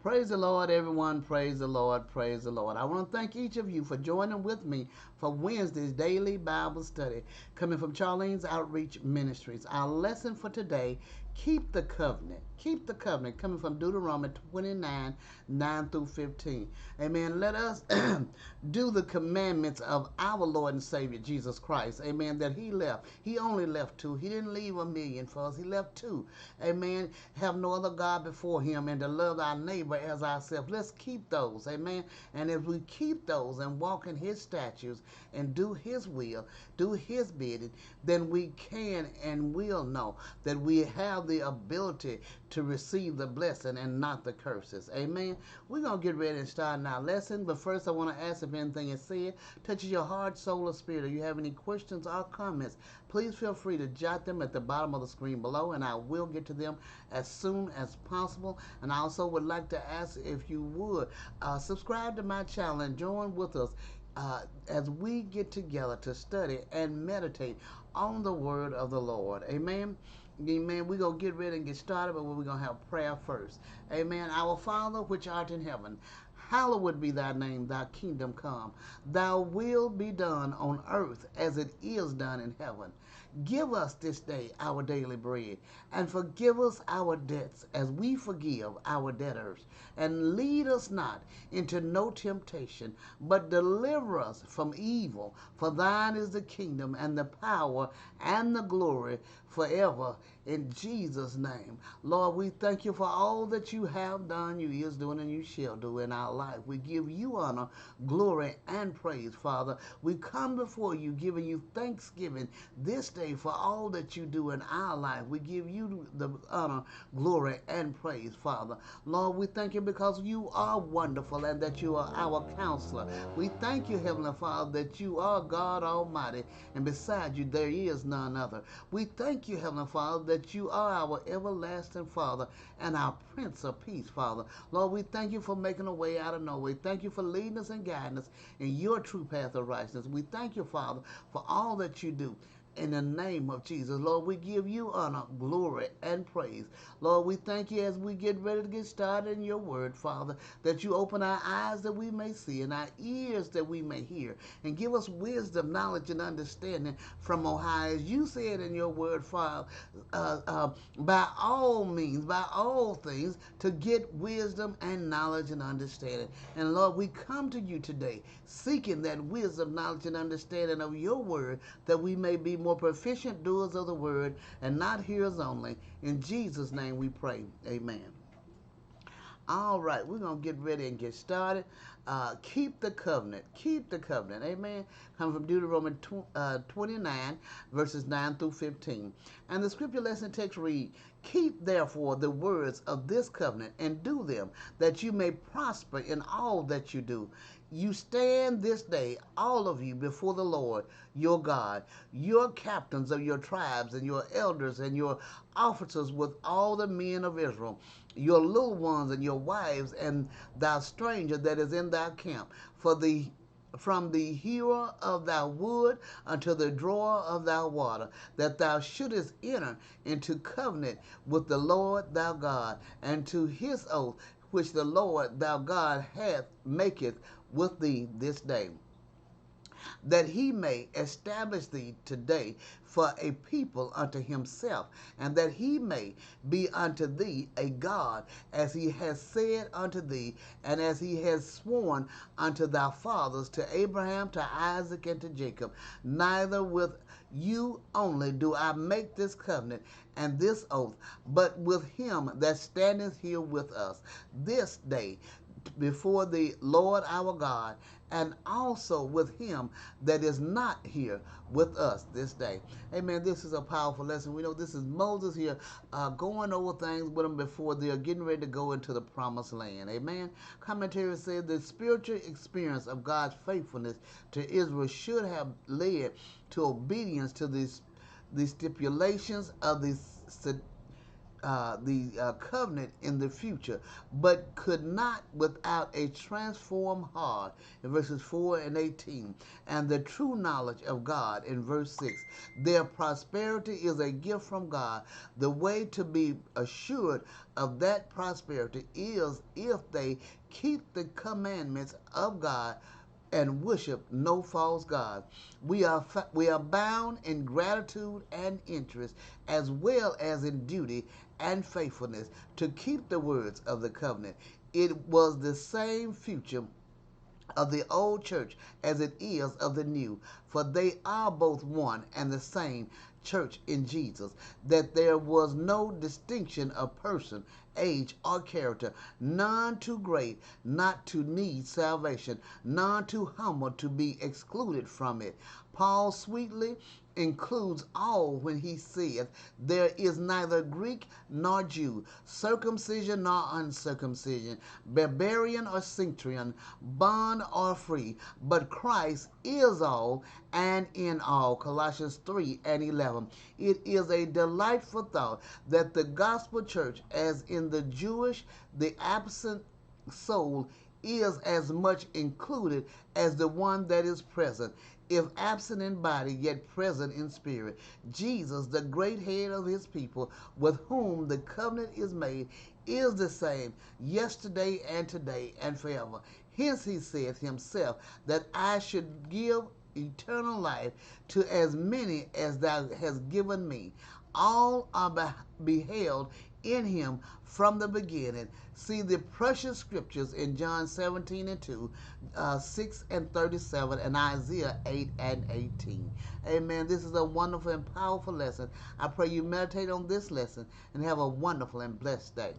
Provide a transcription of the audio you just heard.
Praise the Lord, everyone. Praise the Lord. Praise the Lord. I want to thank each of you for joining with me for Wednesday's daily Bible study coming from Charlene's Outreach Ministries. Our lesson for today, keep the covenant. Keep the covenant, coming from Deuteronomy 29, 9 through 15. Amen. Let us do the commandments of our Lord and Savior, Jesus Christ. Amen. That he left. He only left two. He didn't leave a million for us. He left two. Amen. Have no other God before him, and to love our neighbor as ourselves. Let's keep those. Amen. And if we keep those and walk in his statutes and do his will, do his bidding, then we can and will know that we have the ability to receive the blessing and not the curses. Amen. We're going to get ready and start our lesson, but first I want to ask if anything is said touches your heart, soul, or spirit, or you have any questions or comments, please feel free to jot them at the bottom of the screen below, and I will get to them as soon as possible. And I also would like to ask if you would subscribe to my channel and join with us as we get together to study and meditate on the word of the Lord. Amen. Amen. We're going to get ready and get started, but we're going to have prayer first. Amen. Our Father, which art in heaven, hallowed be thy name, thy kingdom come. Thy will be done on earth as it is done in heaven. Give us this day our daily bread, and forgive us our debts as we forgive our debtors. And lead us not into no temptation, but deliver us from evil. For thine is the kingdom and the power and the glory forever. In Jesus' name. Lord, we thank you for all that you have done, you is doing, and you shall do in our life. We give you honor, glory, and praise, Father. We come before you giving you thanksgiving this day for all that you do in our life. We give you the honor, glory, and praise, Father. Lord, we thank you because you are wonderful and that you are our counselor. We thank you, Heavenly Father, that you are God Almighty, and beside you there is none other. We thank you, Heavenly Father, that you are our everlasting Father and our Prince of Peace, Father. Lord, we thank you for making a way out of no way. Thank you for leading us and guiding us in your true path of righteousness. We thank you, Father, for all that you do. In the name of Jesus, Lord, we give you honor, glory, and praise. Lord, we thank you as we get ready to get started in your word, Father, that you open our eyes that we may see and our ears that we may hear, and give us wisdom, knowledge, and understanding from on high. As you said in your word, Father, by all means, by all things, to get wisdom and knowledge and understanding. And Lord, we come to you today seeking that wisdom, knowledge, and understanding of your word, that we may be more proficient doers of the word and not hearers only. In Jesus' name we pray. Amen. All right, we're going to get ready and get started. Keep the covenant. Keep the covenant. Amen. Coming from Deuteronomy 29, verses 9 through 15. And the scripture lesson text read, keep therefore the words of this covenant and do them, that you may prosper in all that you do. You stand this day, all of you, before the Lord your God, your captains of your tribes and your elders and your officers with all the men of Israel, your little ones and your wives, and thou stranger that is in thy camp. From the hewer of thy wood unto the drawer of thy water, that thou shouldest enter into covenant with the Lord thy God, and to his oath which the Lord thy God hath maketh with thee this day, that he may establish thee today for a people unto himself, and that he may be unto thee a God, as he has said unto thee, and as he has sworn unto thy fathers, to Abraham, to Isaac, and to Jacob. Neither with you only do I make this covenant and this oath, but with him that standeth here with us this day before the Lord our God, and also with him that is not here with us this day. Amen. This is a powerful lesson. We know this is Moses here going over things with them before they are getting ready to go into the promised land. Amen. Commentary says the spiritual experience of God's faithfulness to Israel should have led to obedience to the stipulations of the covenant in the future, but could not without a transformed heart in verses 4 and 18, and the true knowledge of God in verse 6. Their prosperity is a gift from God. The way to be assured of that prosperity is if they keep the commandments of God and worship no false God. We are bound in gratitude and interest, as well as in duty and faithfulness, to keep the words of the covenant. It was the same future of the old church as it is of the new, for they are both one and the same church in Jesus, that there was no distinction of person, age, or character, none too great not to need salvation, none too humble to be excluded from it. Paul sweetly includes all when he says, there is neither Greek nor Jew, circumcision nor uncircumcision, barbarian or Scythian, bond or free, but Christ is all and in all. Colossians 3 and 11. It is a delightful thought that the gospel church, as in the Jewish, the absent soul is as much included as the one that is present, if absent in body, yet present in spirit. Jesus, the great head of his people, with whom the covenant is made, is the same yesterday and today and forever. Hence he saith himself, that I should give eternal life to as many as thou hast given me. All are beheld in him from the beginning. See the precious scriptures in John 17 and 2, 6 and 37, and Isaiah 8 and 18. Amen. This is a wonderful and powerful lesson. I pray you meditate on this lesson and have a wonderful and blessed day.